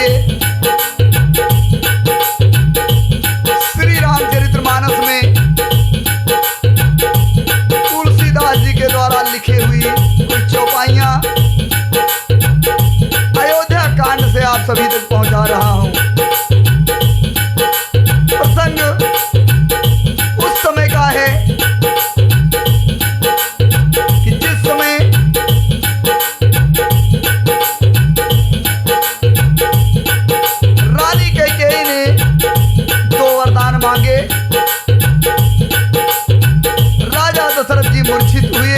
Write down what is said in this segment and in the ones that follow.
लिए श्री रामचरितमानस में तुलसीदास जी के द्वारा लिखी हुई कुछ चौपाइयां अयोध्या कांड से आप सभी तक पहुंचा रहा हूं। प्रसंग उस समय का है कि जिस समय रानी कैकेयी ने दो वरदान मांगे। राजा दशरथ जी मूर्छित हुए।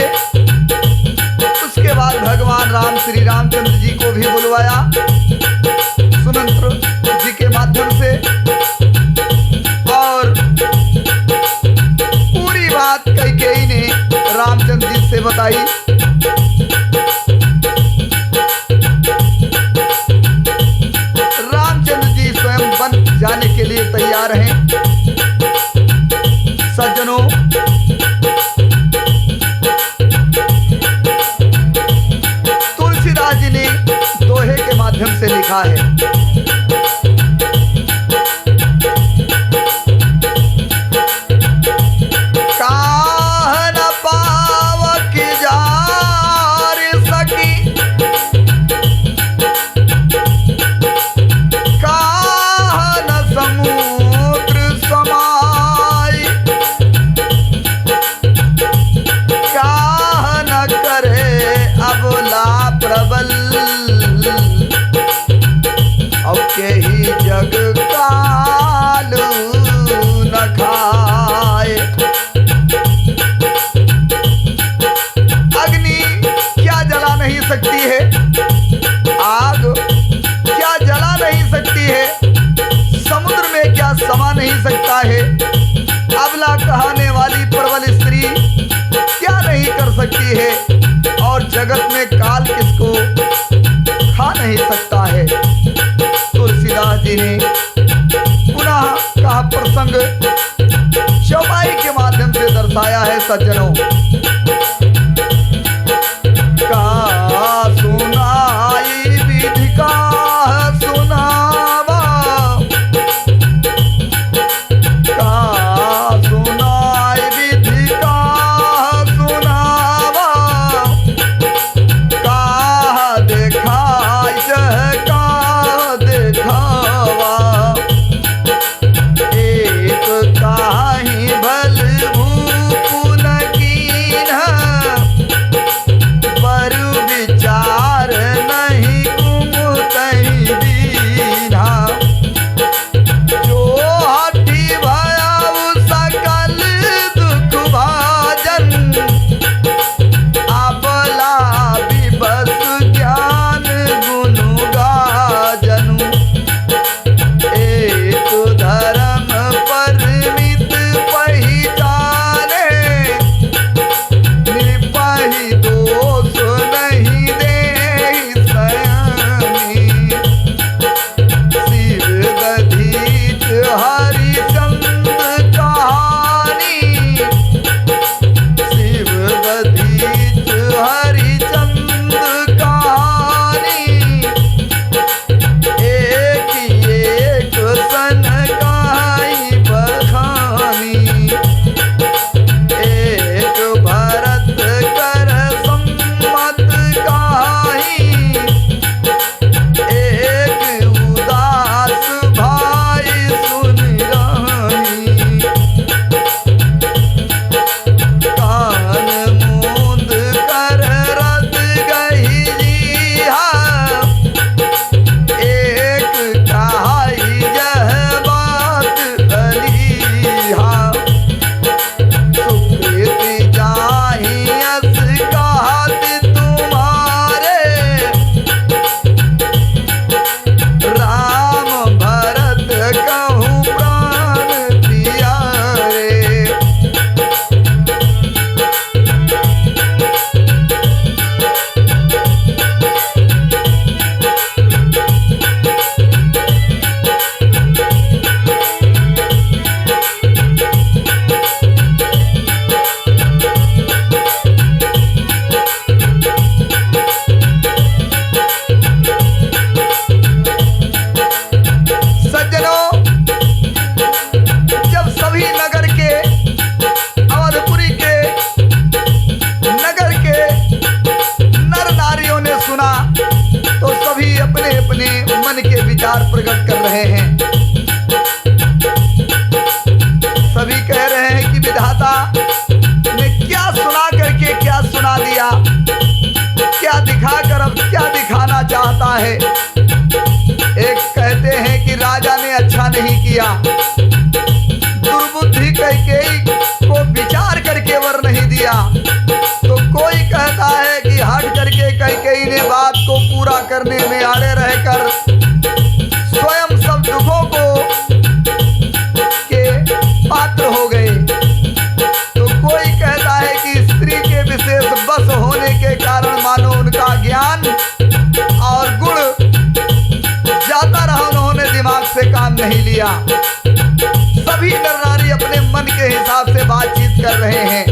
उसके बाद भगवान राम श्री रामचंद्र जी को भी बुलवाया सुमंत्र जी के माध्यम से और पूरी बात कैकेयी ने रामचंद्र जी से बताई। रामचंद्र जी स्वयं वन जाने के लिए तैयार हैं। सज्जनों, तुलसीदास जी ने दोहे के माध्यम से लिखा है। ही जग काल न खाए। अग्नि क्या जला नहीं सकती है, आग क्या जला नहीं सकती है, समुद्र में क्या समा नहीं सकता है, अबला कहने वाली प्रबल स्त्री क्या नहीं कर सकती है, और जगत में काल किसको खा नहीं सकता है। तुलसीदास जी ने पुनः कहा प्रसंग चौपाई के माध्यम से दर्शाया है। सज्जनों, का सुनाई विधि का सुनावा, का सुनाई विधि का सुनावा, का देखाई का देखावा, एक काही भल भूप न कीन्ह विचार प्रकट कर रहे हैं। सभी कह रहे हैं कि विधाता ने क्या सुना करके क्या सुना दिया, क्या दिखाकर अब क्या दिखाना चाहता है। एक कहते हैं कि राजा ने अच्छा नहीं किया, दुर्बुद्धि कैकेयी को विचार करके वर नहीं दिया। तो कोई कहता है कि हट करके कैकेयी ने बात को पूरा करने में आड़े रहकर स्वयं सब दुखों को के पात्र हो गए। तो कोई कहता है कि स्त्री के विशेष बस होने के कारण मानो उनका ज्ञान और गुण जाता रहा, उन्होंने दिमाग से काम नहीं लिया। सभी नर नारी अपने मन के हिसाब से बातचीत कर रहे हैं।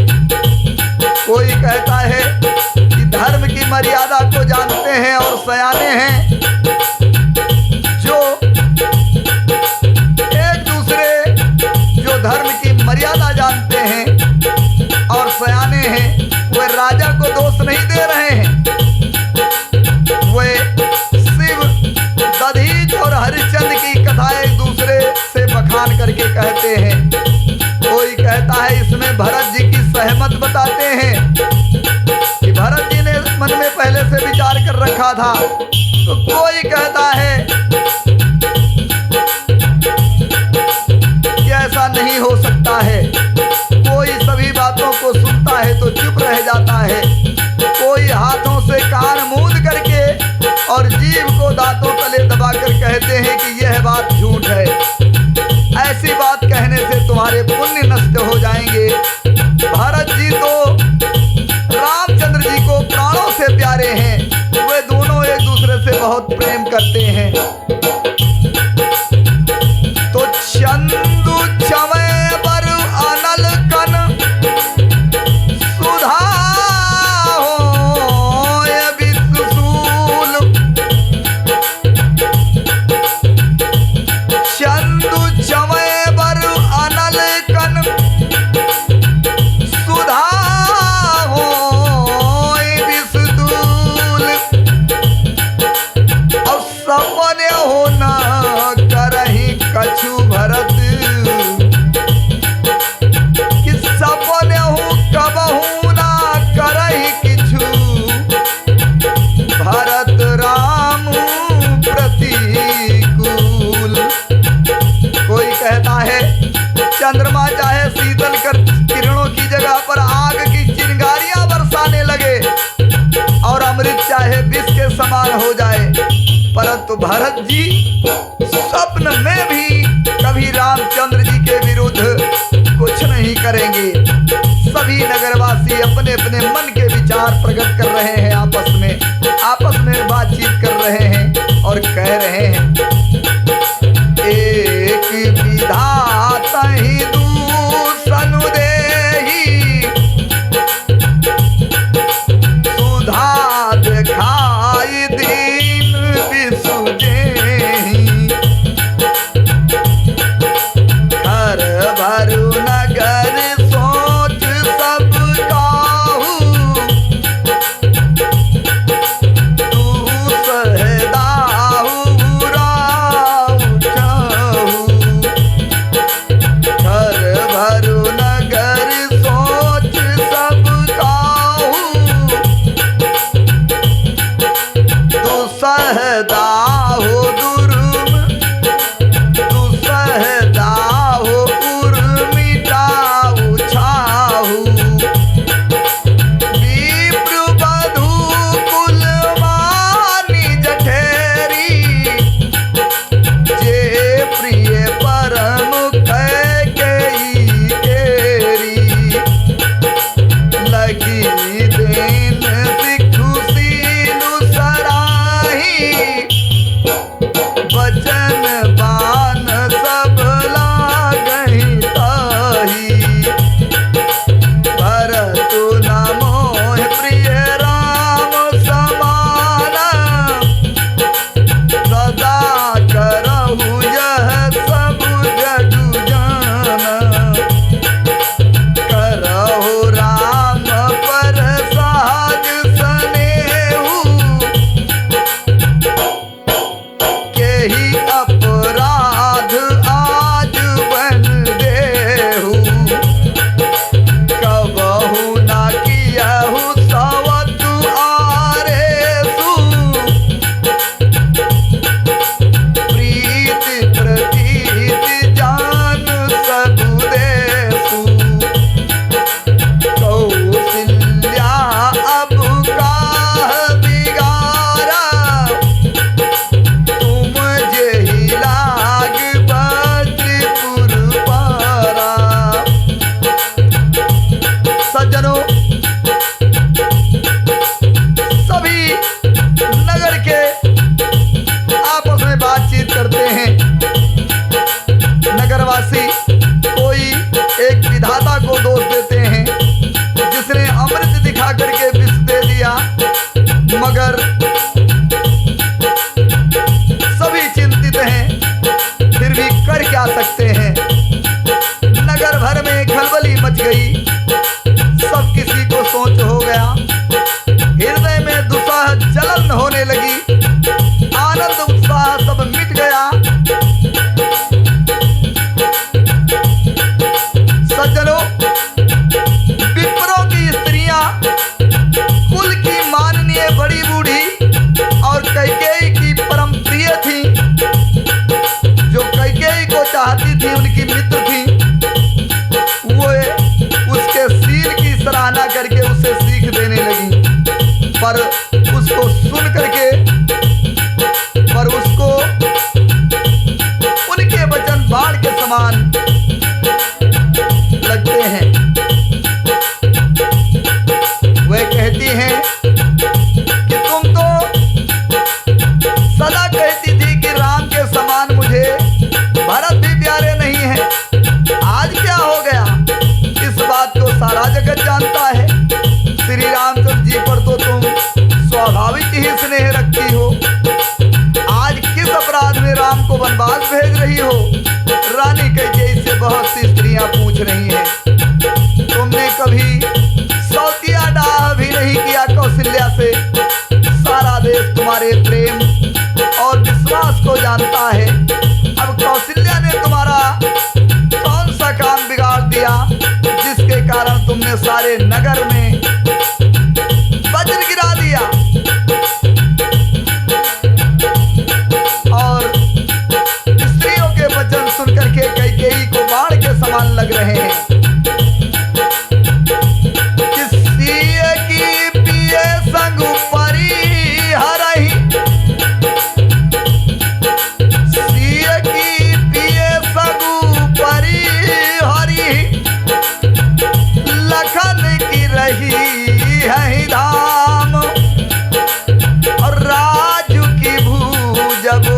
कोई कहता है कि धर्म की मर्यादा को जानते हैं और सयाने हैं, जो एक दूसरे जो धर्म की मर्यादा जानते हैं और सयाने हैं, वे राजा को दोष नहीं दे रहे हैं। वे शिव, दधीच और हरिश्चंद्र की कथा एक दूसरे से बखान करके कहते हैं। कोई कहता है इसमें भरत जी की सहमत बताते हैं कि भरत जी ने मन में पहले से विचार कर रखा था। तो कोई कहता है कि ऐसा नहीं हो सकता है। कोई सभी बातों को सुनता है तो चुप रह जाता है। कोई हाथों से कान मूंद करके और जीभ को दांतों तले दबाकर कहते हैं कि यह बात झूठ है, ऐसी बात कहने से तुम्हारे पुण्य नष्ट हो जाएंगे। भरत जी तो रामचंद्र जी को प्राणों से प्यारे हैं, वे दोनों एक दूसरे से बहुत प्रेम करते हैं। तो चंदू चमय बर अनल कन सुधा होय विषसूल। चंदू चमय बर अनल कन सुधा होय विषसूल। और सपने हो न करही कछु भरत, कि सपने हो कबहू ना करही किछु भरत राम प्रतिकूल। कोई कहता है चंद्रमा चाहे शीतल कर किरणों की जगह पर आग की चिंगारियां बरसाने लगे और अमृत चाहे विष के समान हो जाए, परंतु भरत जी स्वप्न में भी कभी रामचंद्र जी के विरुद्ध कुछ नहीं करेंगे। सभी नगरवासी अपने अपने मन के विचार प्रकट कर रहे हैं, आपस में बातचीत कर रहे हैं और कह रहे हैं एक विधाता ही दूसनु देही, सुधा दिखाई दीन विसुजेहि। घर भरु नगर सोच सब काहू, तू सहदाहू राउ चाहू। घर भरु नगर सोच सब काहू, तू सहदाहू दुर्म, तू सहदाहू उर्मिटाऊ छाहू। विप्र बधू कुलवानी जठेरी, जे प्रिय परम कैकेयी केरी। लगी देन सिखु सीलु सराही, वचन बान सब लागहि ताही। भरतु न मोह प्रिय राम समान, सदा करहु यह सब जगु जाना। करहु राम पर सहज सनेहु, केहि करते हैं। नगरवासी कोई एक विधाता को दोष देते हैं जिसने अमृत दिखा करके विष दे दिया, मगर सभी चिंतित हैं, फिर भी कर क्या सकते हैं। नगर भर में खलबली मच गई, सब किसी को सोच हो गया, हृदय में दुस्साह जलन होने लगी, आनंद उत्साह सब मिट गया। सज्जनों, विप्रों की स्त्रियां कुल की माननीय बड़ी बूढ़ी और कैकेयी की परम प्रिय थी, जो कैकेयी को चाहती थी, उनकी मित्र थी। वो उसके शील की सराहना करके उसे सीख देने लगी, पर उसको सुन करके उनके वचन बाण के समान लगते हैं। वे कहती हैं कि तुम तो सदा कहती थी कि राम के समान मुझे भरत भी प्यारे नहीं है, आज क्या हो गया? इस बात को सारा जगत जानता है। श्री रामचंद्र जी पर तो तुम स्वाभाविक ही स्नेह रखती हो, आज किस अपराध में राम को वनवास भेज रही हो? रानी कैकेयी से बहुत सी स्त्रियां पूछ रही हैं। तुमने कभी सौतिया डाह भी नहीं किया कौशल्या से। सारा देश तुम्हारे प्रेम और विश्वास को जानता है। अब कौशल्या ने तुम्हारा कौन सा काम बिगाड़ दिया जिसके कारण तुमने सारे नगर में वज्र गिरा दिया? और स्त्रियों के वचन सुनकर के कैकेयी को बाण के समान लग रहे हैं।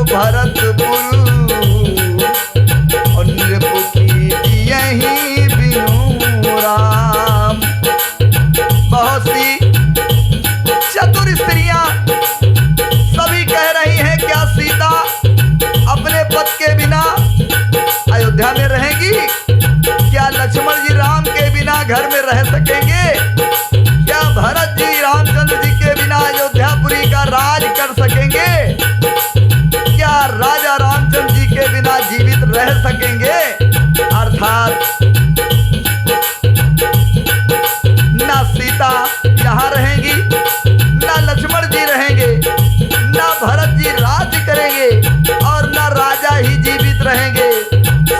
भरतपुर और नृपु की यही बिनु राम। बहुत सी चतुर स्त्रियां सभी कह रही हैं, क्या सीता अपने पति के बिना अयोध्या में रहेगी? क्या लक्ष्मण जी राम के बिना घर में रह सकेंगे? क्या भरत जी रामचंद्र जी के बिना अयोध्यापुरी का राज कर सकेंगे? क्या राजा रामचंद्र जी के बिना जीवित रह सकेंगे? अर्थात ना सीता यहाँ रहेंगी, ना लक्ष्मण जी रहेंगे, ना भरत जी राज्य करेंगे और ना राजा ही जीवित रहेंगे।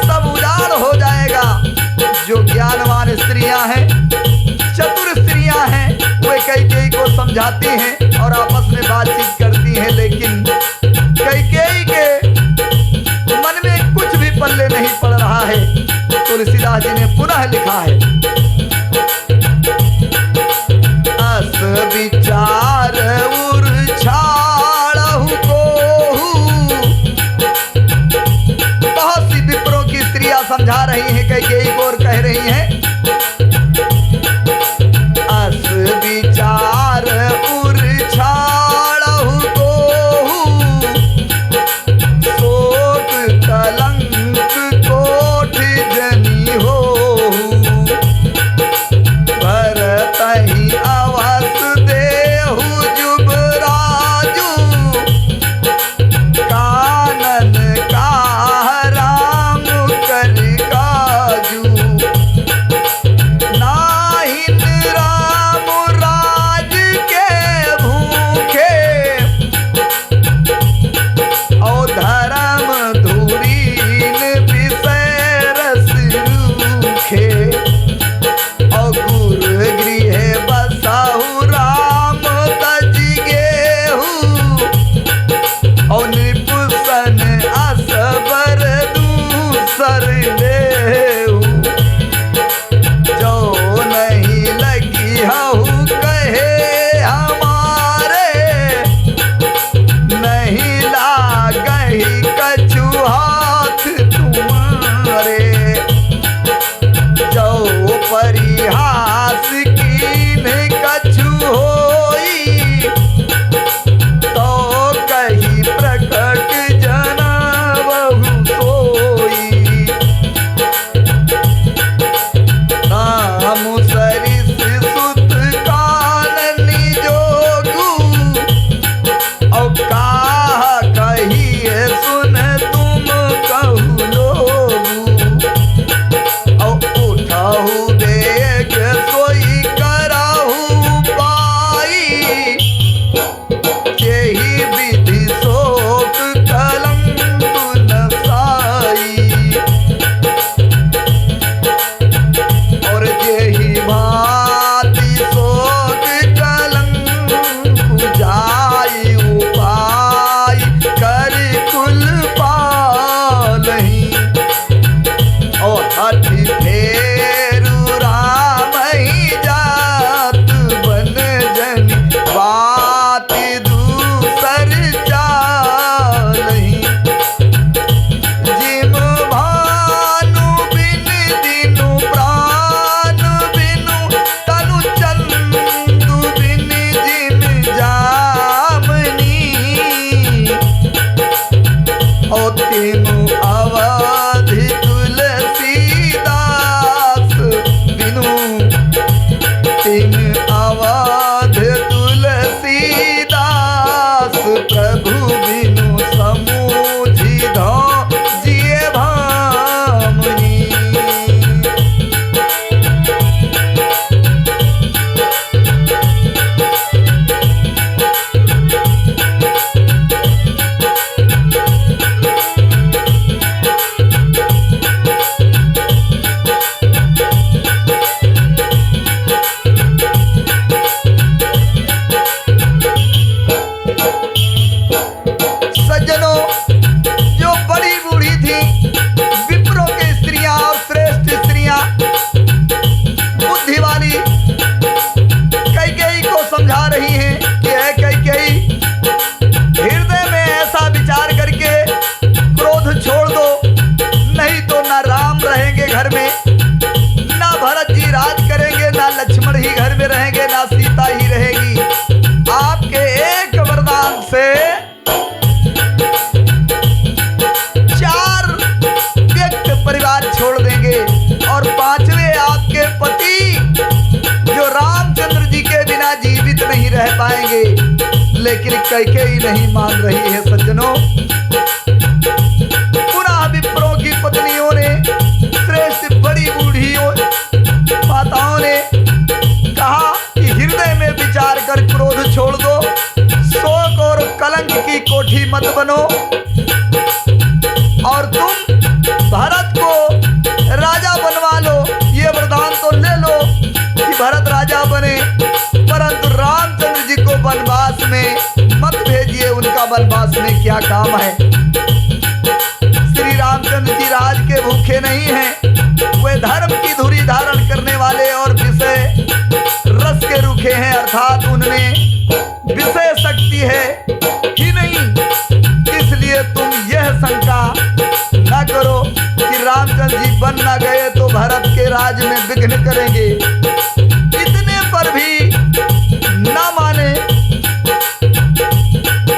सब उजाड़ हो जाएगा। जो ज्ञानवान स्त्रियां हैं, चतुर स्त्रियां हैं, वे कैकेयी को समझाती हैं और आपस में बातचीत करती हैं, लेकिन कैकेयी के मन में कुछ भी पल्ले नहीं पड़ रहा है। तुलसीदास जी ने पुनः लिखा है, अस विचार उर्छाड़हु कोहू। बहुत सी विप्रों की स्त्रियां समझा रही हैं कैकेयी को और कह रही हैं, अस विचार उर्छाड़हु कोहू, शोक कलंक कोठ जनी होहू, भरतहि अवस देहु जुबराजू, कानन काह राम कर काजू। बिनु अवधि तुलसीदास बिनु तीन अवध तुलसीदास प्रभु बिनु समूझी धो जिए भामनी। सज्जनों, जो बड़ी बूढ़ी थी विप्रों के स्त्रियां और श्रेष्ठ स्त्रियां बुद्धि वाली कैकेयी को समझा रही हैं कि है कैकेयी, हृदय में ऐसा विचार करके क्रोध छोड़ दो, नहीं तो ना राम रहेंगे घर में, ना भरत जी राज करेंगे, ना लक्ष्मण ही घर में रहेंगे, ना सीता ही रहेगी। आपके एक वरदान से 4 व्यक्ति परिवार छोड़ देंगे और 5वें आपके पति जो रामचंद्र जी के बिना जीवित नहीं रह पाएंगे। लेकिन कैकेयी नहीं मान रही है सज्जनों। पुनः विप्रों की पत्नियों ने, श्रेष्ठ बड़ी बूढ़ियों माताओं ने कहा कि हृदय में विचार कर क्रोध छोड़ दो, शोक और कलंक की कोठी मत बनो और तुम भरत को राजा बनवा लो। ये वरदान तो ले लो कि भरत राजा बने, परंतु रामचंद्र जी को वनवास में मत भेजिए, उनका वनवास में क्या काम है। श्री रामचंद्र जी राज के भूखे नहीं हैं, वे धर्म की धुरी धारण करने वाले और विषय रस के रूखे हैं, अर्थात उनमें विषय शक्ति है ही नहीं। इसलिए तुम यह शंका न करो कि रामचंद्र जी बन न गए तो भरत के राज में विघ्न करेंगे। इतने पर भी न माने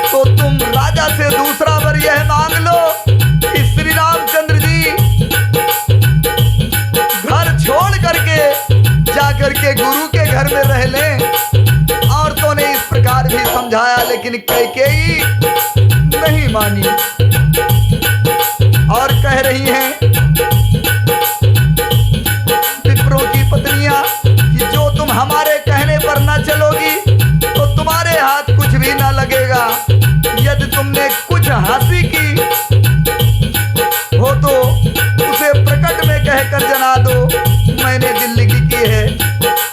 तो तुम राजा से दूसरा वर यह मांग लो कि श्री रामचंद्र जी घर छोड़ करके जाकर के गुरु के घर में रह लें। औरतों ने इस प्रकार भी समझाया, लेकिन कैकेयी नहीं मानी और कह रही हैं विप्रों की पत्नियां कि जो तुम हमारे कहने पर न चलोगी तो तुम्हारे हाथ कुछ भी न लगेगा। यदि तुमने कुछ हंसी की हो तो उसे प्रकट में कहकर जना दो, मैंने दिल लिखी की है।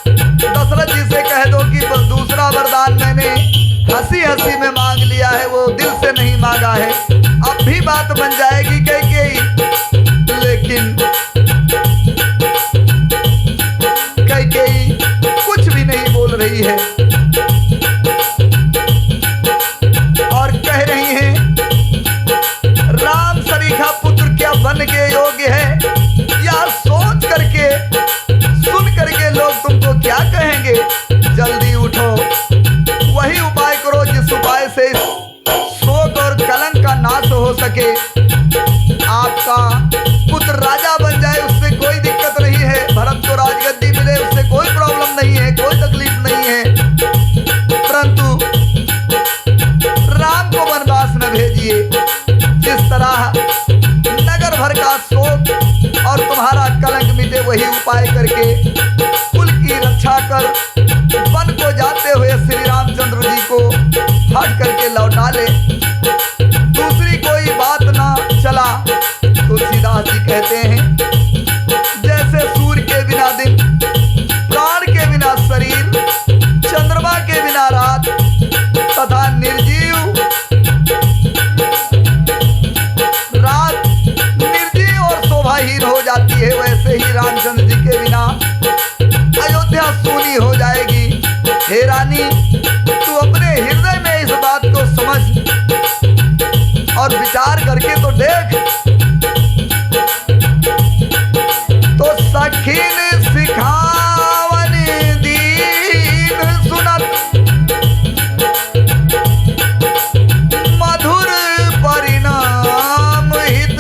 दशरथ जी से कह दो कि दूसरा वरदान मैंने हंसी हंसी में मांग लिया है, वो दिल से नहीं मांगा है। अब भी बात बन जाएगी कैकेयी। लेकिन कैकेयी कुछ भी नहीं बोल रही है और कह रही है राम सरीखा पुत्र क्या बन के योग्य है, या सोच करके सुन करके लोग तुमको क्या कहेंगे। जल्दी उठो, वही उपाय करो जिस उपाय से शोक और कलंक का नाश हो सके, आपका पुत्र राजा बन जाए, उससे कोई दिक्कत नहीं है। भरत को राजगद्दी मिले, उससे कोई प्रॉब्लम नहीं है, कोई तकलीफ नहीं है, परंतु राम को वनवास न भेजिए। जिस तरह नगर भर का शोक और तुम्हारा कलंक मिटे, वही उपाय करके कुल की रक्षा कर वन को जाते हुए श्री रामचंद्र जी को हट करके लौटा ले। दूसरी कोई बात ना चला। तुलसीदास जी कहते हैं जैसे सूर्य के बिना दिन, प्राण के बिना शरीर, चंद्रमा के बिना रात तथा निर्जीव रात निर्जीव और शोभाहीन हो जाती है, वैसे ही रामचंद्र जी के बिना अयोध्या सूनी हो जाएगी। हे रानी, तू अपने हृदय में इस बात को समझ और विचार करके तो देख। तो सखीन सिखावन दीन सुनत मधुर परिणाम हित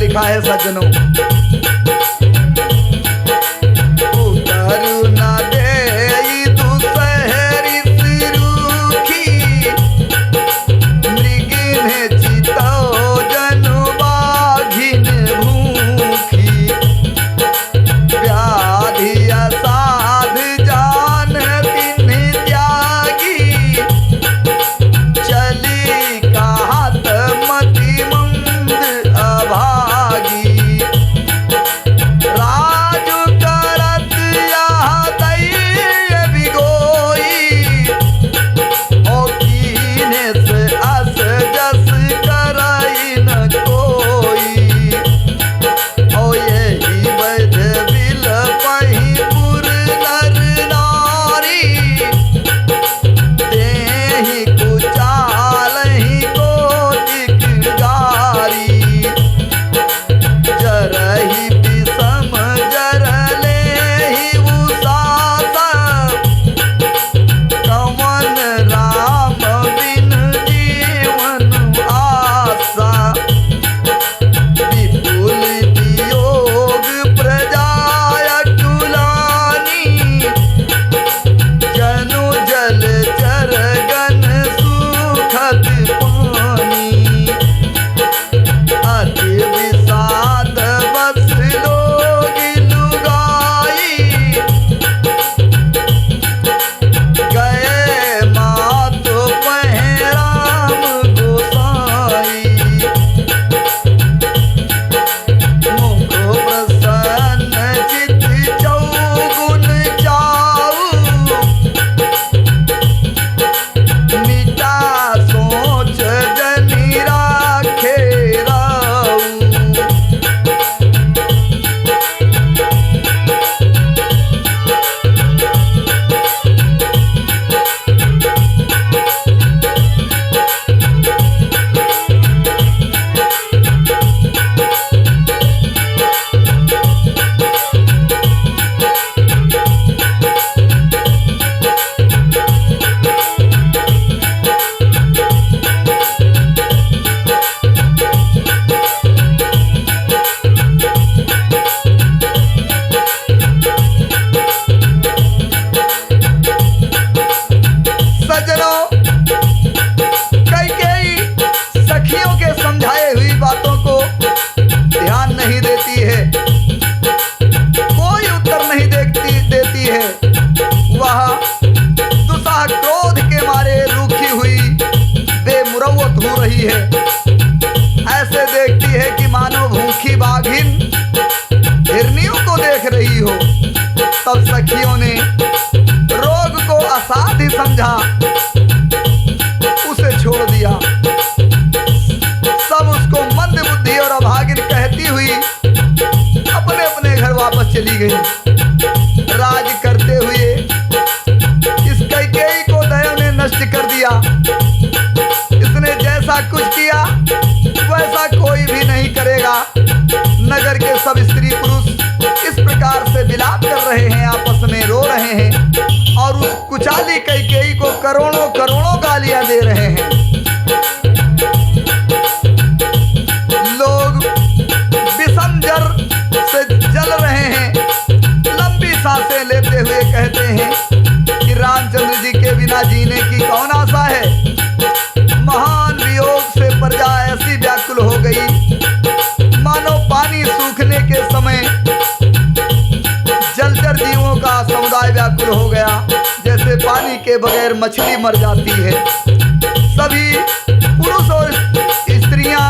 लिखा है सज्जनों, उतर न देई दुसहरी सिरूखी, मृगिन चितौ जनु बाघिन भूखी, व्याधि असाध जान तिन्ह त्यागी, चली कहत मति मंद अभागी, राजु करत यह दैय बिगोई, ओ कीने से अस जस करई न कोई, ओ यही वैध बिल पही पुर नर नारी, देहि कुचालहि कोटिक गारी, जरहि विषम जरलेहि उसास, कवन राम बिन जीवन आसा, विपुल वियोग प्रजा अकुलानी, जनु जल चरगन सुखद पानी, अति विषाद बस लोग लुगाई, गए मातो पहे राम गोसाई, मुख प्रसन्न चित चौगुन जाऊ, मिटा सोच जनि राखे राऊ, सज्जनों, कैकेयी सखियों के समझाए हुई बातों को ध्यान नहीं देती है, कोई उत्तर नहीं देती है। वह दुस्साह क्रोध के मारे रूखी हुई बेमुरव्वत हो रही है। ऐसे देखती है कि मानो भूखी बाघिन हिरनियों को देख रही हो। तब सखियों ने रोग को असाध्य समझा, उसे छोड़ दिया। सब उसको मंद बुद्धि और अभागिन कहती हुई अपने अपने घर वापस चली गई। राज करते हुए इस कैकेयी को दैव ने नष्ट कर दिया। इसने जैसा कुछ किया वैसा कोई भी नहीं करेगा। नगर के सब स्त्री पुरुष इस प्रकार से विलाप कर रहे हैं, आपस में रो रहे हैं और उस कुचाली कैकेयी को करोड़ों करोड़ों गालियां दे रहे हैं। लोग विषम जर से जल रहे हैं। लंबी सांसें लेते हुए कहते हैं कि रामचंद्र जी के बिना जीने की कौन आशा है। महान वियोग से प्रजा ऐसी व्याकुल हो गई मानो पानी सूखने के समय जलचर जीवों का समुदाय व्याकुल हो गया। जैसे पानी के बगैर मछली मर जाती है। सभी पुरुष और स्त्रियां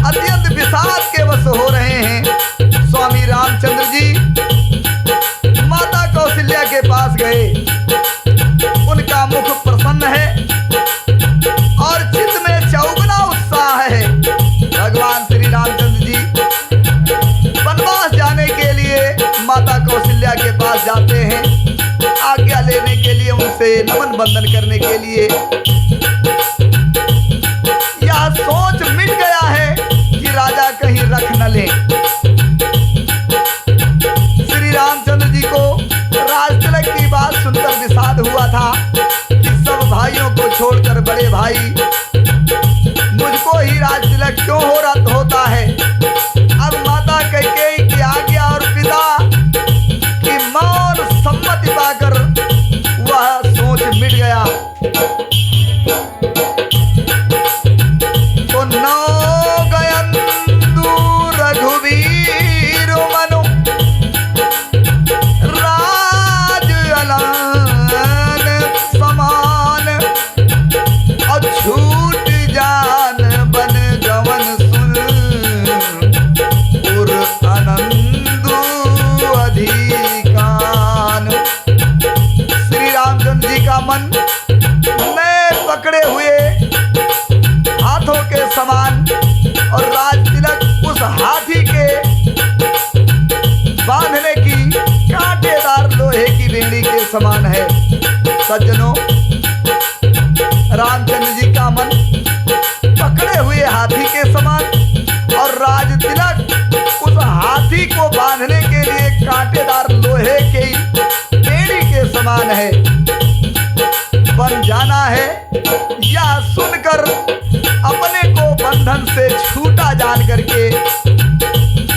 अत्यंत विषाद के वश हो रहे हैं। स्वामी रामचंद्र जी माता कौशल्या के पास गए। उनका मुख प्रसन्न है और चित्त में चौगुना उत्साह है। भगवान श्री रामचंद्र जी वनवास जाने के लिए माता कौशल्या के पास जाते हैं, आज्ञा लेने के लिए, उनसे नमन बंदन करने के लिए। यह सोच मिट गया है कि राजा कहीं रख न ले। श्री रामचंद्र जी को राजतिलक की बात सुनकर विषाद हुआ था कि सब भाइयों को छोड़कर बड़े भाई मुझको ही राजतिलक क्यों होता है। सज्जनों, रामचंद्र जी का मन पकड़े हुए हाथी के समान और राज तिलक उस हाथी को बांधने के लिए कांटेदार लोहे की बेड़ी के समान है। बन जाना है यह सुनकर अपने को बंधन से छूटा जान करके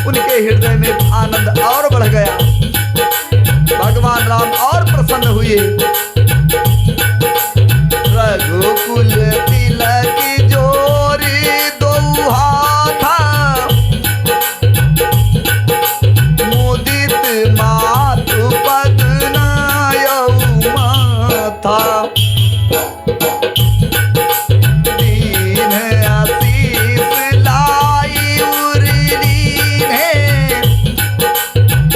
उनके हृदय में आनंद और बढ़ गया। भगवान राम और प्रसन्न हुए। रघुकुल तिलक जोरी दो हाथा, मुदित मातु पद नयौ माथा। दीन आशीष लाई उरलीन है,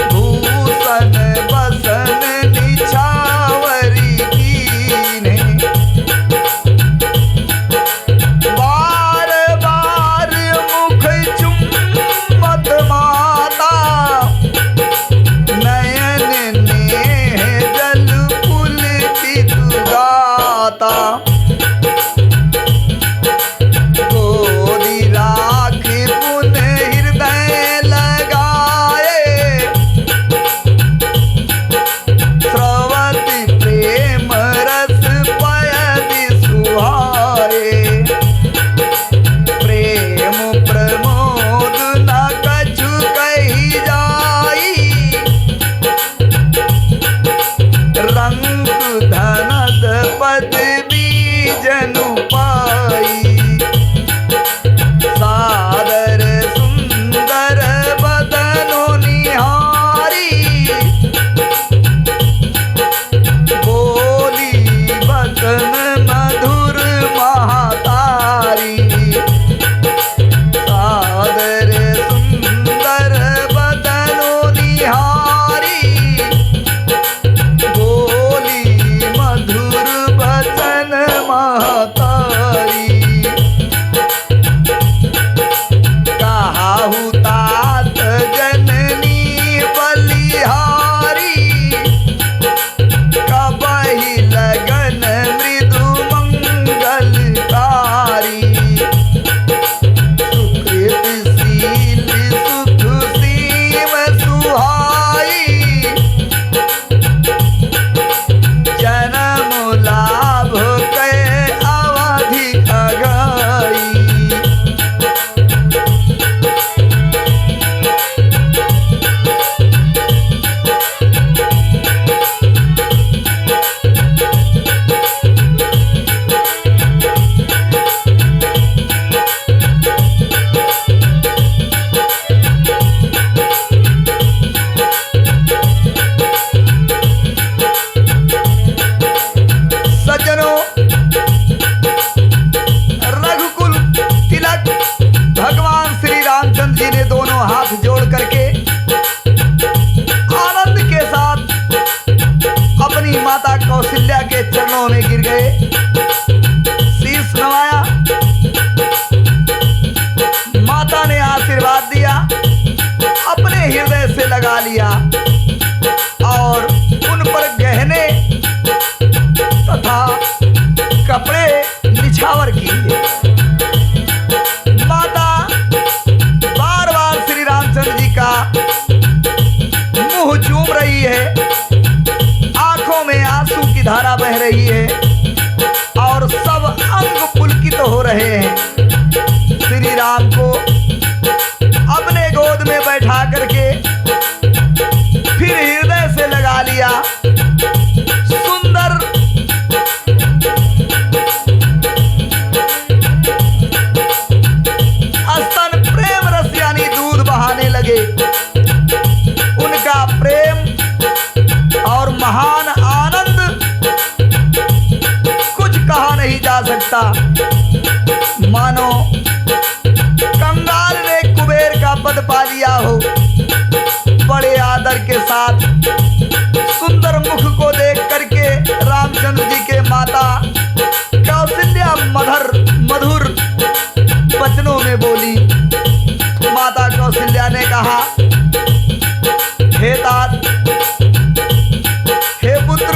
भूषण बसन निछावरी कीन है। बार बार मुख चुम्बत माता, नयन नेह जल पुलकित गाता। गोदी राख पुन हृदय लगाए, स्रवति प्रेम रस पयदि सुहाए। प्रेम प्रमोद न कछु कही जाई, रंग धनद पद बीजनु पाई। सादर सुंदर बदनो निहारी, बोली बदन मधुर महातारी। सादर सुंदर बदनो निहारी, बोली मधुर बचन महतारी। कहाहु तात जननी बलिहारी, कबहि लगन मृदु मंगलकारी। सुकृतशील सुख सीम सुहाई, जन्म लाभ कै अवधि अगाई। सज्जनों, रघुकुल तिलक भगवान श्री रामचंद्र जी ने दोनों हाथ जोड़ करके आनंद के साथ अपनी माता कौशल्या के चरणों में गिर गए, शीश नवाया। माता ने आशीर्वाद दिया, अपने हृदय से लगा लिया और उन पर गहने तथा कपड़े निछावर किए। माता बार बार श्री रामचंद्र जी का मुंह चूम रही है, आंखों में आंसू की धारा बह रही है और सब अंग पुलकित हो रहे हैं। श्री राम को अपने गोद में बैठा करके फिर हृदय से लगा लिया। सुंदर स्तन प्रेम रस यानी दूध बहाने लगे। उनका प्रेम और महान आनंद कुछ कहा नहीं जा सकता। मानो कंगाल ने कुबेर का पद पा लिया हो। बड़े आदर के साथ सुंदर मुख को देख करके रामचंद्र जी के माता कौशल्या मधुर वचनों में बोली। माता कौशल्या ने कहा, हे तात, हे पुत्र,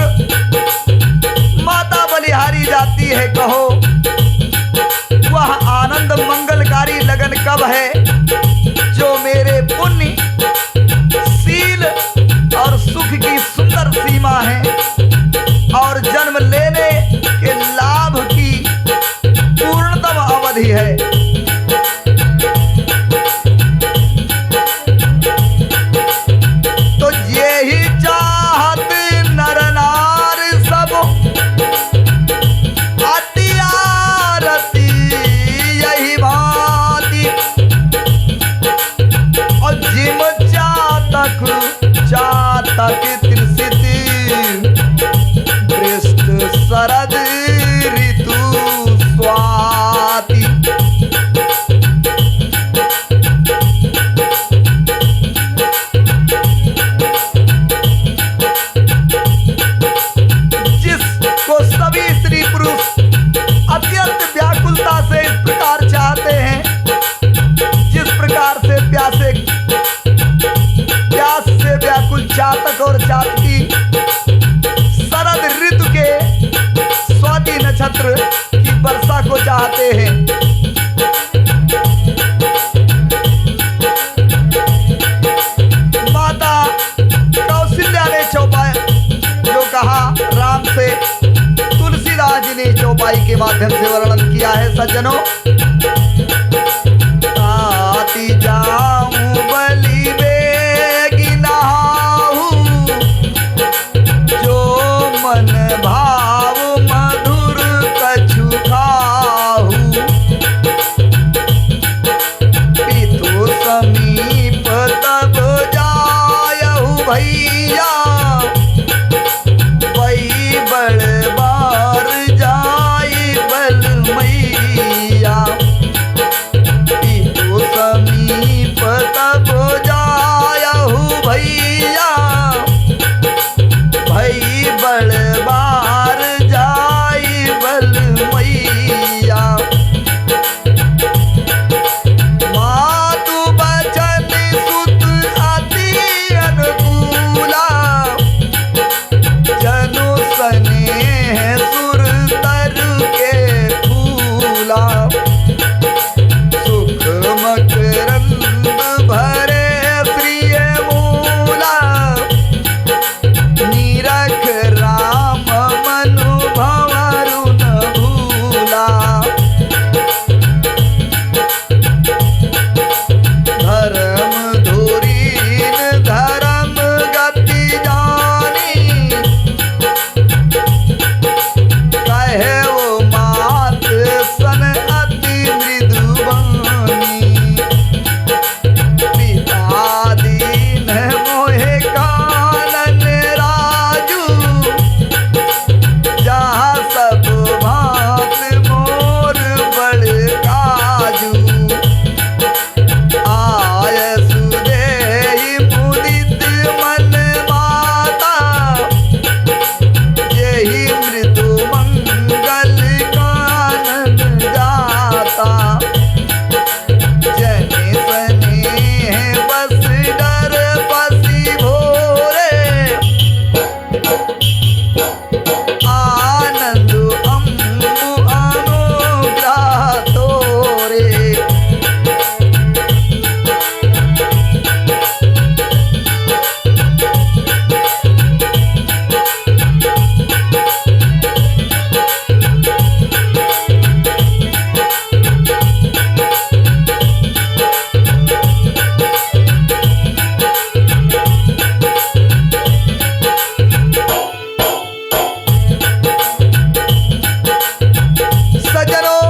पश्चात की शरद ऋतु के स्वाति नक्षत्र की वर्षा को चाहते हैं। माता कौशल्या ने चौपाई जो कहा राम से, तुलसीदास जी ने चौपाई के माध्यम से वर्णन किया है। सज्जनों, आती जाऊं बलि बेगी नहाऊं, जो मन भाव मधुर कछु खाऊं, पितु समीप तब जायहु भैया, वही बड़ बार जाई बल मैया, पितु समीप तब जायहु भैया, भई बड़ बार जाई बल मैया। मातु बचन सुत अति अनुकूला, जनु स्नेह सुर तरु के फूला, सुख मकरंद भरे प्रिय मूला, नीरख राम मनु भंवरु न भूला, धर्म धुरीन धर्म गति जानी, कहे वो मात सन अति मृदु बानी, पिता दीन मोहे कानन राजू, जहाँ सब भात मोर बड़ काजू, आय सुदेहि मुदित मन माता, यही मृदु मंगल कानन जाता, जनि स्नेह बस डर पसी भोरे, आनंद अम्बु अनुग्रह तोरे। सज्जनों,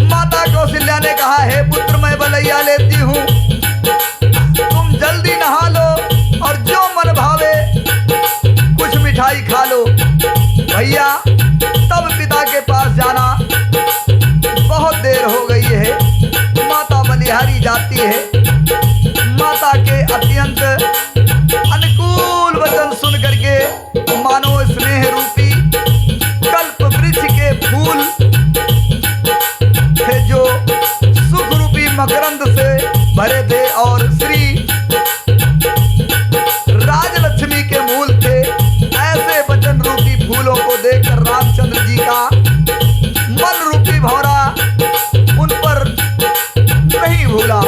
माता कौशल्या ने कहा, हे पुत्र मैं बलैया लेती हूँ, तुम जल्दी नहा लो और जो मन भावे कुछ मिठाई खा लो। भैया तब पिता के पास जाना, बहुत देर हो गई है। माता बलिहारी जाती है, माता के अत्यंत अनुकूल वचन सुन करके मानो स्नेह रूपी कल्प वृक्ष के फूल थे जो सुख रूपी मकरंद से भरे थे और श्री राजलक्ष्मी के मूल थे। ऐसे वचन रूपी फूलों को देखकर रामचंद्र जी का मन रूपी भौरा उन पर नहीं भूला।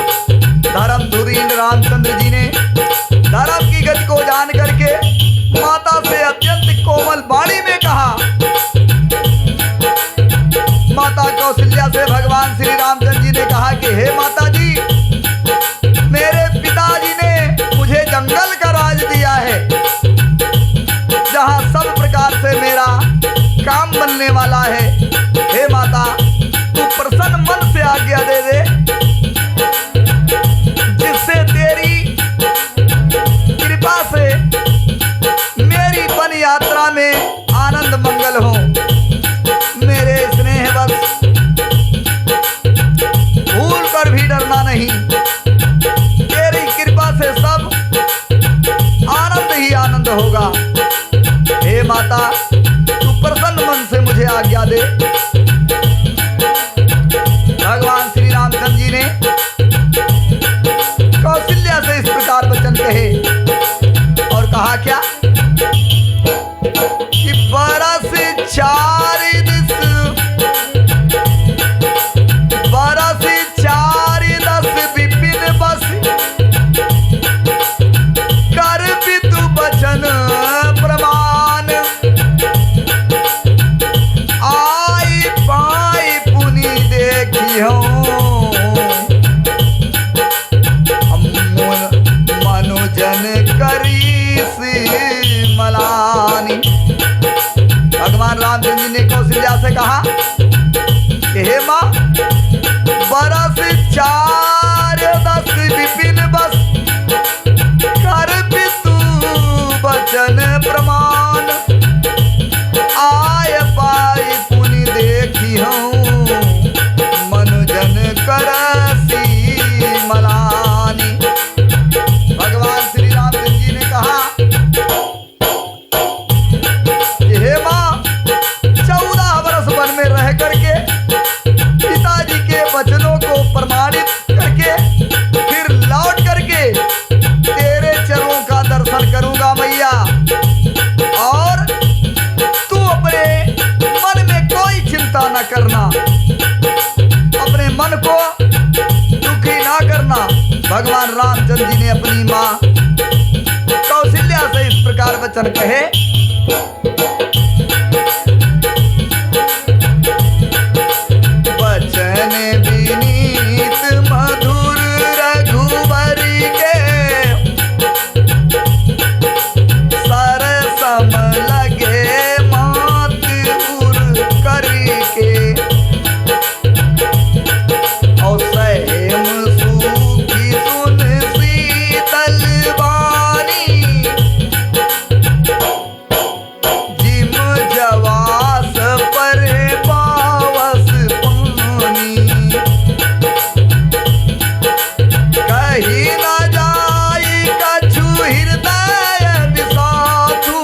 धर्म धुरीन रामचंद्र जी ने धर्म की गति को जान करके माता से अत्यंत कोमल वाणी में कहा। माता कौशल्या से भगवान श्री रामचंद्र जी ने कहा कि हे माता जी, मेरे पिताजी ने मुझे जंगल का राज दिया है, जहां सब प्रकार से मेरा काम बनने वाला है। हे माता, तू प्रसन्न मन से आज्ञा दे दे, जिससे तेरी कृपा से मेरी वन यात्रा में आनंद मंगल हो। मेरे स्नेहवश भूल कर भी डरना नहीं, तेरी कृपा से सब आनंद ही आनंद होगा। हे माता, तू प्रसन्न मन से मुझे आज्ञा दे। भगवान श्री रामचंद्र जी ने कौशल्या से इस प्रकार वचन कहे। भगवान रामचंद्र जी ने अपनी माँ कौशल्या से इस प्रकार वचन कहे। वचन विनीत मधुर रघुवर के सरसम लगे मात उर करके और सहम सूखी सुन शीतल वाणी जिम जवास पर पावस पानी कही न जाई कछु हृदय विसाधु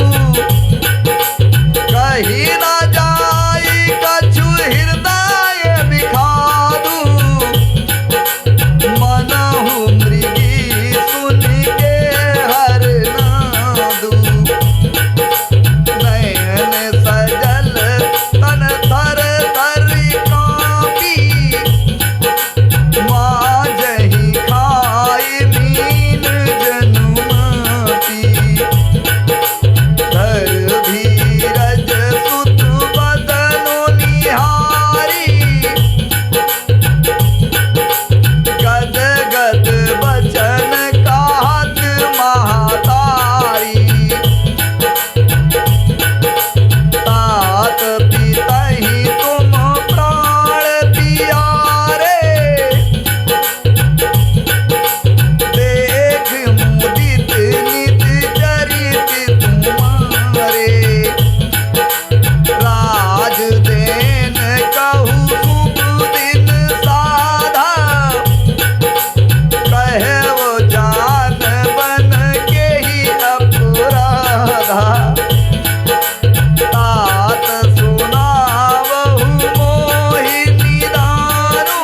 कही न जाई कछु हृदय विखाधु मनहु मृगी सुन के हर नादु नयन सजल तन थर थर कांपी माँ जही खाई मीन जनुमाती धर धीरज सुत बदनो निहारी गद गद बचन कहत महातारी तात पितहि तुम प्राण पियारे देख मुदित नित चरित तुम्हारे राज देन कहु शुभ दिन साधा कहे वो जान बन के ही अपराधा तात सुनावहु मोहिनी दानु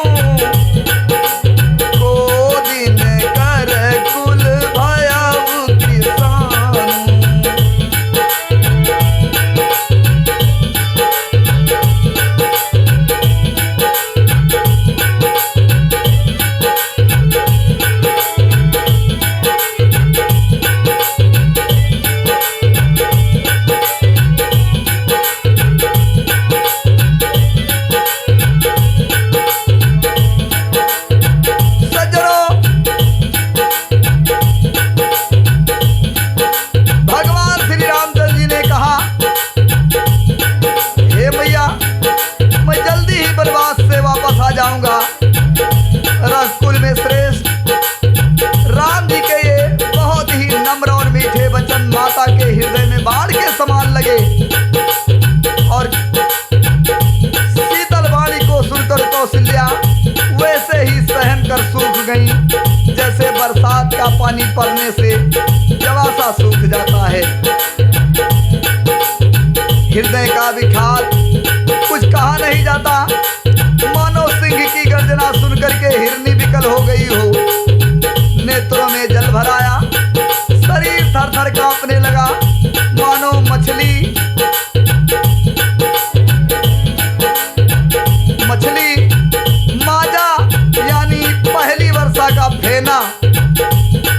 को दिन कर कुल भयउ किसानु सज्जनों, भगवान श्री रामचंद्र जी ने कहा, हे मैया मैं जल्दी ही वनवास से वापस आ जाऊंगा। रघुकुल में श्रेष्ठ राम जी के ये बहुत ही नम्र और मीठे वचन माता के हृदय में बाण के समान लगे और शीतल वाणी को सुनकर कौशल्या वैसे ही सहम कर सूख गई जैसे बरसात का पानी पड़ने से जवासा सूख जाता है। हृदय का विखार कुछ कहा नहीं जाता, मानो सिंह की गर्जना सुनकर के हिरनी विकल हो गई हो। नेत्रों में जल भराया, शरीर थर थर कांपने लगा, मानो मछली माजा यानी पहली वर्षा का फेना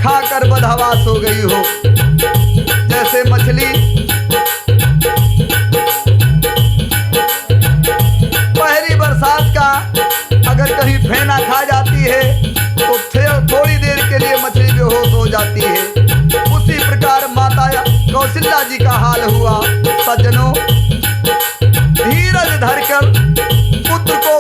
खाकर बदहवास हो गई हो। जैसे मछली पहली बरसात का अगर कहीं फेना खा जाती है तो थोड़ी देर के लिए मछली बेहोश हो जाती है। उसी प्रकार माता कौशल्या जी का हाल हुआ। सज्जनों, धीरज धरकर पुत्र को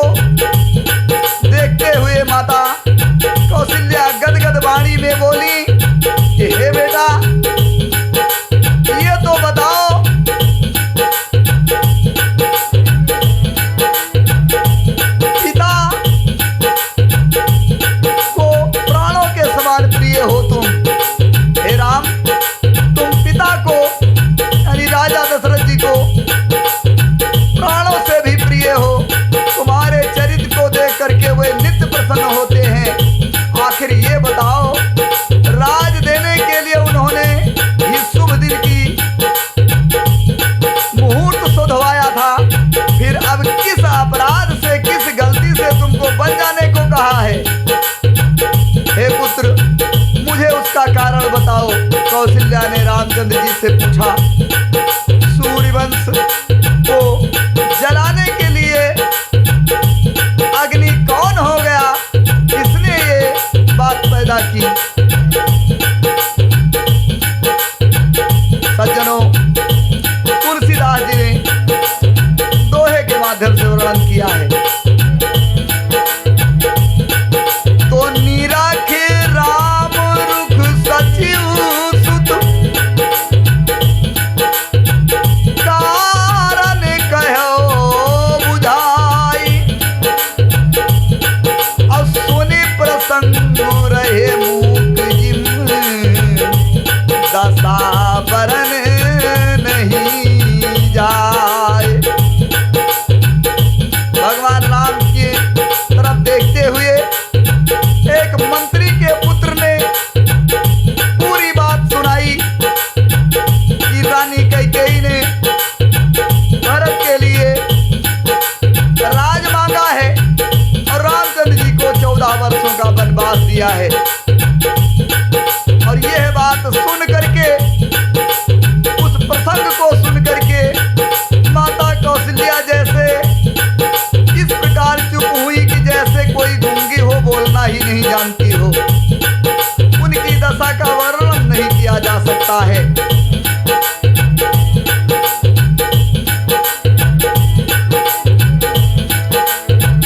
देखते हुए माता कौशल्या गदगद वाणी में बोली कि हे बेटा, ये तो बताओ पिता को प्राणों के समान प्रिय हो तुम। हे राम, तुम पिता को यानी राजा रामचंद्र जी से पूछा, सूर्यवंश को जलाने के लिए अग्नि कौन हो गया, किसने ये बात पैदा की? सज्जनों, तुलसीदास जी ने दोहे के माध्यम से वर्णन किया है। तो निराखे राम रुख सचिव सुत, कारण कहो बुझाई, और सुनि प्रसंग रहे मूक जिम, दशा बरन नहीं जाए। भगवान राम की तरफ देखते हुए एक मंत्री के पुत्र ने पूरी बात सुनाई कि रानी कैकेयी ने भरत के लिए राज मांगा है और रामचंद्र जी को 14 वर्षों का वनवास दिया है। और यह बात सुन करके, उस प्रसंग को सुन करके माता कौशल्या जैसे इस प्रकार चुप हुई कि जैसे कोई गूंगी हो, बोलना ही नहीं जानती हो। उनकी दशा का वर्णन नहीं किया जा सकता है।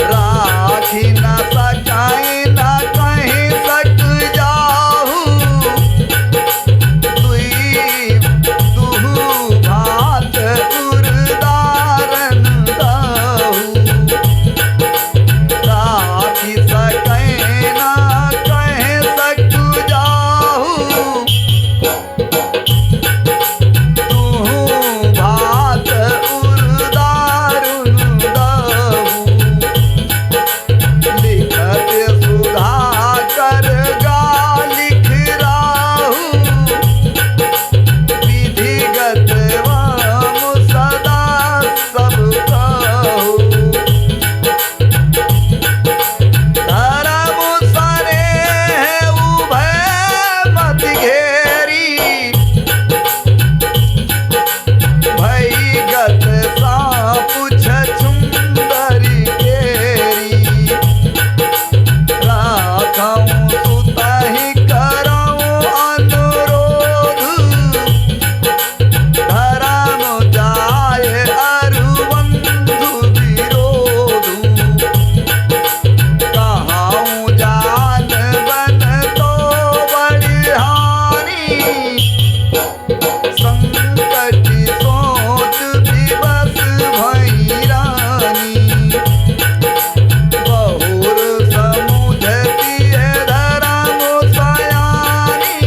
राखी न सकाई न कहीं सक जाहू, दुई दुहु भात उरदारन दहु, राखी सकै न कहीं सक जाहू, दुहु भात उरदारन दहु, लिखत सुधाकर गा लिख राहु, विधिगत वाम सदा सब कहु, धर्म सरे उभय मत घेरी, भईगत सापुछ सुंदरी केरी, राखऊं सुतहि करऊं अनुरोध, धर्म जाय अरुबंधु विरोधु, कहाऊं जान बन तो बड़िहानी, संकट सोच विवश भई रानी, बहुर समुझती है धर्म सयानी,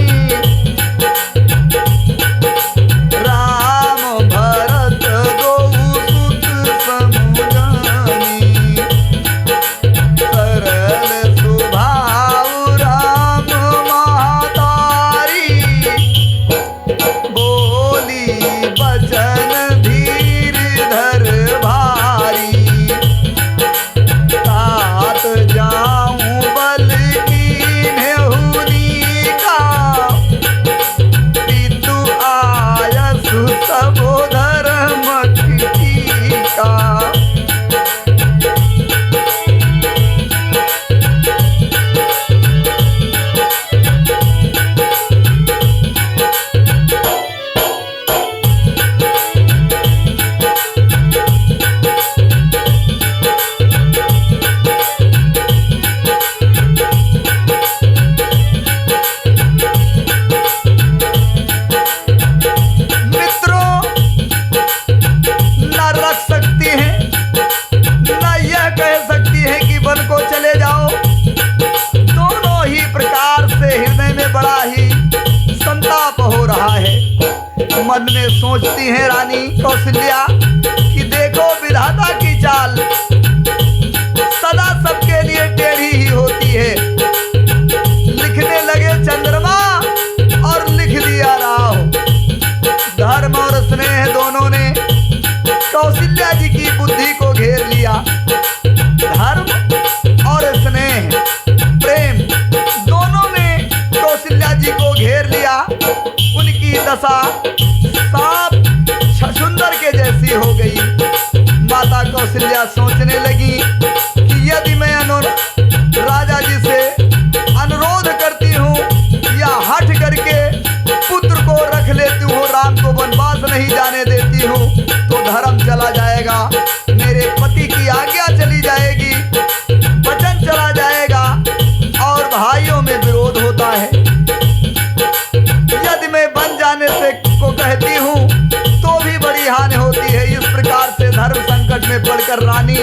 राम भरत दोऊ सुत समुझानी, सरल स्वभाव राम महतारी, बोली बचन धीर धर भारी, तात जाऊं बल कीन्हेहुनी का, पितु आयसु सबो धर्म टीका। मित्रों, न रख सकती हैं, न यह कह सकती हैं कि वन को चले जाओ। दोनों ही प्रकार से हृदय में बड़ा ही संताप हो रहा है। मन में सोचती है रानी कौशल्या कि देखो विधाता की चाल सदा सबके लिए टेढ़ी ही होती है। लिखने लगे चंद्रमा और लिख दिया राव। धर्म और स्नेह दोनों ने कौशल्या जी की बुद्धि को घेर लिया। धर्म और स्नेह, प्रेम दोनों ने कौशल्या जी को घेर लिया। उनकी दशा सांप छछुंदर के जैसी हो गई। माता कौशल्या सोचने लगी कि यदि मैं राजा जी से अनुरोध करती हूँ या हट करके पुत्र को रख लेती हूँ, राम को वनवास नहीं जाने देती हूँ, तो धर्म चला जाएगा, मेरे पति की आज्ञा चली जाएगी, वचन चला जाएगा और भाइयों में विरोध होता है। यदि मैं बन जाने से को कहती हूँ तो भी बड़ी हानि होती है। इस प्रकार से धर्म संकट में पड़कर रानी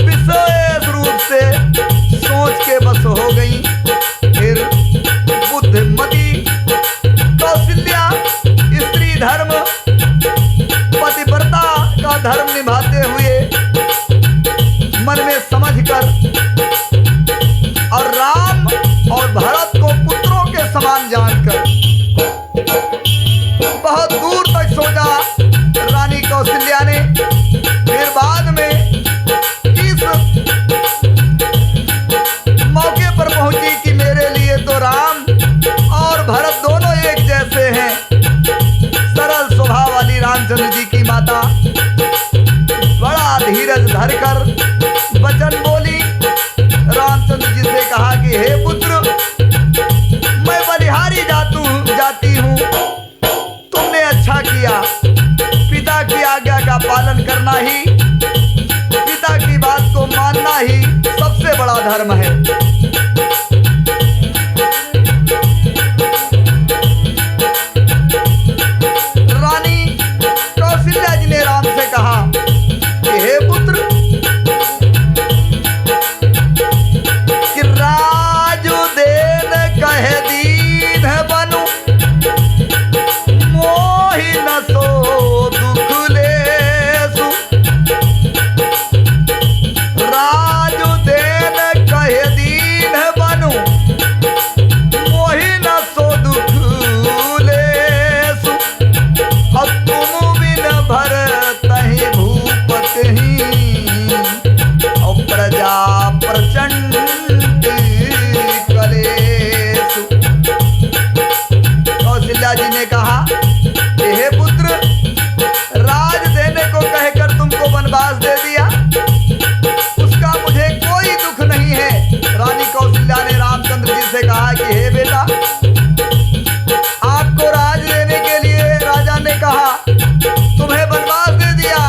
विशेष रूप से सोच के बस हो गई। फिर बुद्धिमती कौशल्या स्त्री धर्म पतिव्रता का धर्म निभाते हुए मन में समझकर और राम और भरत को पुत्रों के समान जानकर बहुत दूर तक सोचा रानी कौशल्या ने। फिर बाद में इस मौके पर पहुंची कि मेरे लिए तो राम और भरत दोनों एक जैसे हैं। सरल स्वभाव वाली रामचंद्र जी की माता बड़ा धीरज धरकर वचन बोली। रामचंद्र जी से कहा कि हे पुत्र, मैं बलिहारी जाती हूँ, तुमने अच्छा किया। पिता की आज्ञा का पालन करना ही, पिता की बात को मानना ही सबसे बड़ा धर्म है। रानी कौशल्या जी ने राम से कहा कि हे पुत्र, कि राजू देन कह दीन बनू, मोहि न सो दुख लेसु। राजू देन कह दीन बनू, मोहि न सो दुख लेसु। अब तुम बिन भरतहि भूपतिहि, और प्रजा प्रचंड कलेसु। कौशल्या जी ने कहा कि हे पुत्र, राज देने को कहकर तुमको वनवास दे दिया, उसका मुझे कोई दुख नहीं है। रानी कौशल्या ने रामचंद्र जी से कहा कि हे बेटा, आपको राज देने के लिए राजा ने कहा, तुम्हें वनवास दे दिया,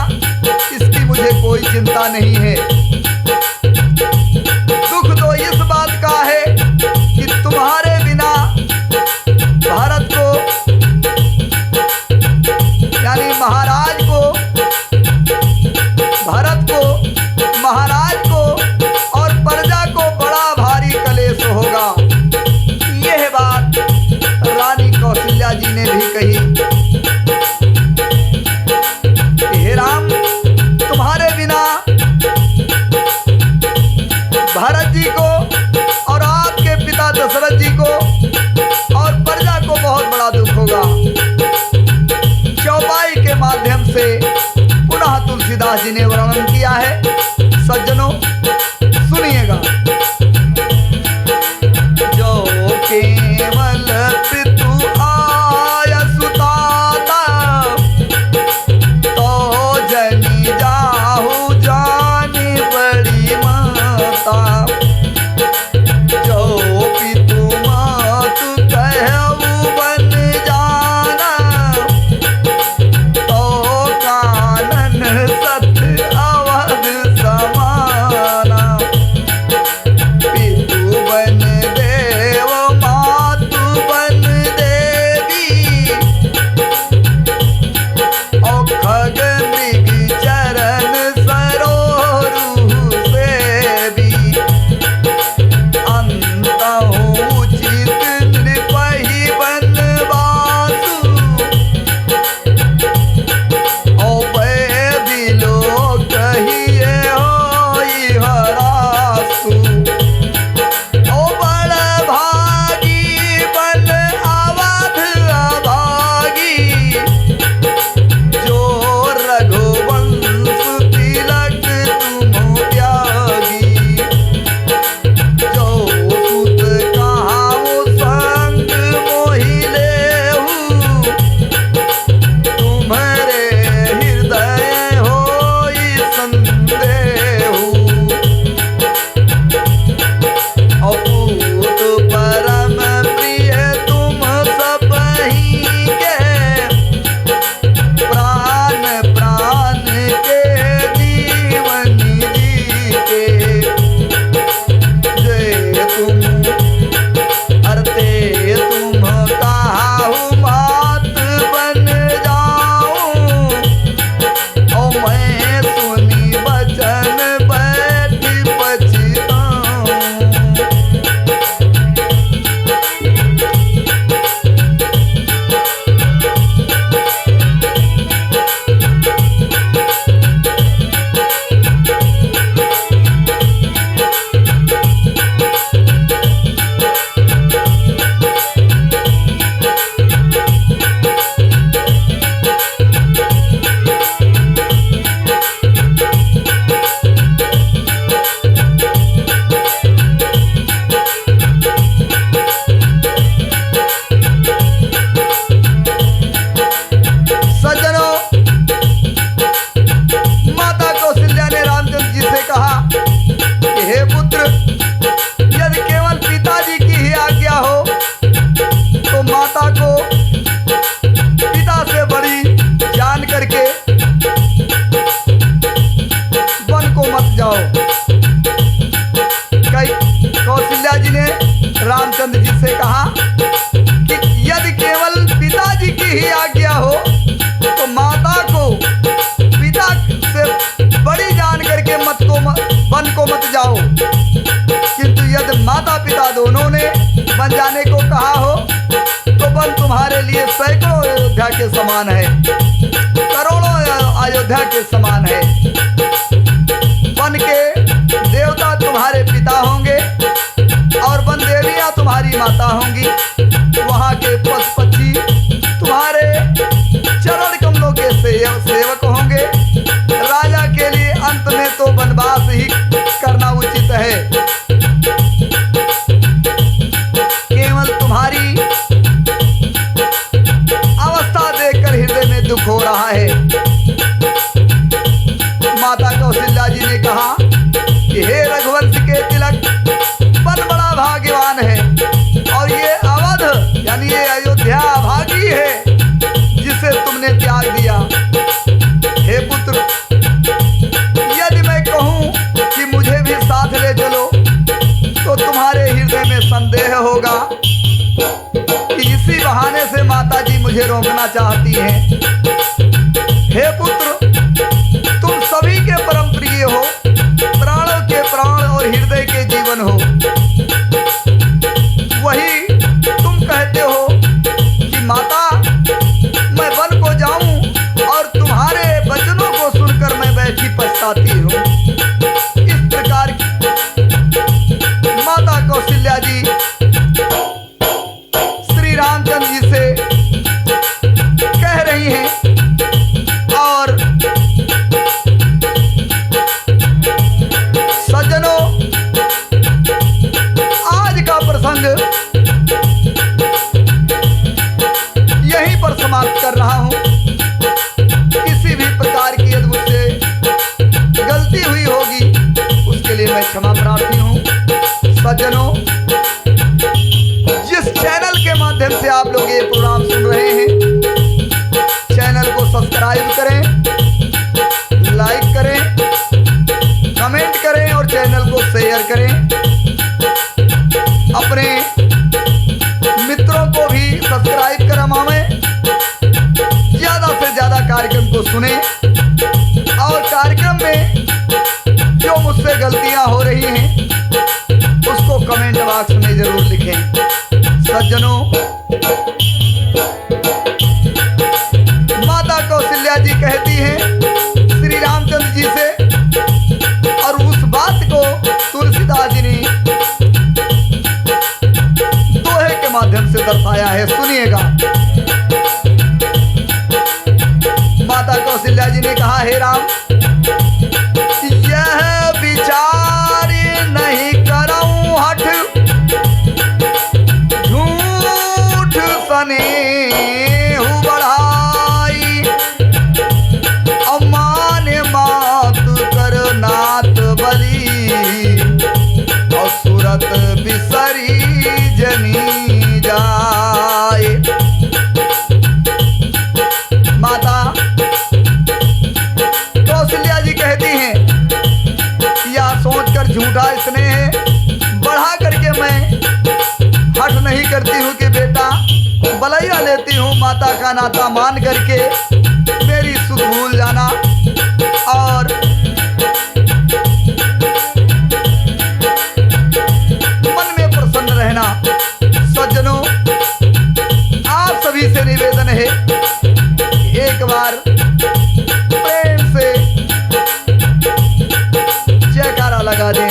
इसकी मुझे कोई चिंता नहीं है। दुख तो इस बात का है कि तुम्हारे बिना भारत को, यानी महाराज को, भरत को, महाराज को और प्रजा को बड़ा भारी कलेश होगा। रामचंद्र जी से कहा कि यदि केवल पिताजी की ही आज्ञा हो तो माता को पिता से बड़ी जान करके वन को मत जाओ, किंतु यदि माता पिता दोनों ने वन जाने को कहा हो तो वन तुम्हारे लिए सैकड़ों अयोध्या के समान है, करोड़ों अयोध्या के समान है। वन के देवता तुम्हारे पिता होंगे और वन देवियां तुम्हारी माता होंगी। वहां के पशु पक्षी तुम्हारे चरण कमलों के सेवक होंगे। राजा के लिए अंत में तो वनवास ही करना उचित है। केवल तुम्हारी अवस्था देखकर हृदय में दुख हो रहा है। माता कौशल्या जी ने कहा कि हे रघुवंश के तिलक, वन बड़ा भाग्यवान है और ये अवध यानी ये अयोध्या भागी है जिसे तुमने त्याग दिया। हे पुत्र, यदि मैं कहूं कि मुझे भी साथ ले चलो तो तुम्हारे हृदय में संदेह होगा कि इसी बहाने से माता जी मुझे रोकना चाहती हैं। हे पुत्र, तुम सभी के परम प्रिय हो, प्राणों के प्राण और हृदय के जीवन हो। वही तुम कहते हो कि माता मैं वन को जाऊं और तुम्हारे वचनों को सुनकर मैं बैठी पछताती हूँ। इस प्रकार माता कौशल्या जी श्री रामचंद्र जी से कह रही हैं और सज्जनों, आज का प्रसंग यहीं पर समाप्त कर रहा हूं। किसी भी प्रकार की यदि मुझसे गलती हुई होगी उसके लिए मैं क्षमा प्रार्थी हूं। सज्जनों, जिस चैनल के माध्यम से आप लोग ये प्रोग्राम सुन रहे हैं, चैनल को सब्सक्राइब करें, लाइक करें, कमेंट करें और चैनल को शेयर करें। अपने मित्रों को भी सब्सक्राइब करवाएं, ज्यादा से ज्यादा कार्यक्रम को सुने और कार्यक्रम में जो मुझसे गलतियां हो रही हैं उसको कमेंट बॉक्स में जरूर लिखें। सज्जनों, माता कौशल्या जी कहती हैं श्री रामचंद्र जी से और उस बात को तुलसीदास जी ने दोहे के माध्यम से दर्शाया है। सुनिएगा। माता कौशल्या जी ने कहा, हे राम, यह विचार नहीं करऊं हठ, झूठ सनेहु बढ़ाई, अमान मात कर नात बली, और सूरत बिसरी जनी जाए। माता कौशल्या जी कहती हैं, यह सोचकर झूठा स्नेह बढ़ा करके मैं हठ नहीं करती हूँ कि बेटा बलैया लेती हूँ। माता का नाता मान करके मेरी सुध भूल जाना और मन में प्रसन्न रहना। सज्जनों, आप सभी से निवेदन है, एक बार प्रेम से जयकारा लगा दें।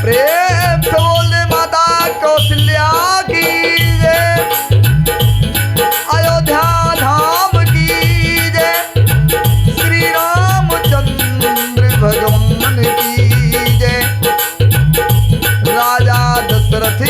प्रेम से बोल दे माता कौशल्या की जय, अयोध्या धाम की जय, श्री रामचंद्र भगवान की जय, राजा दशरथ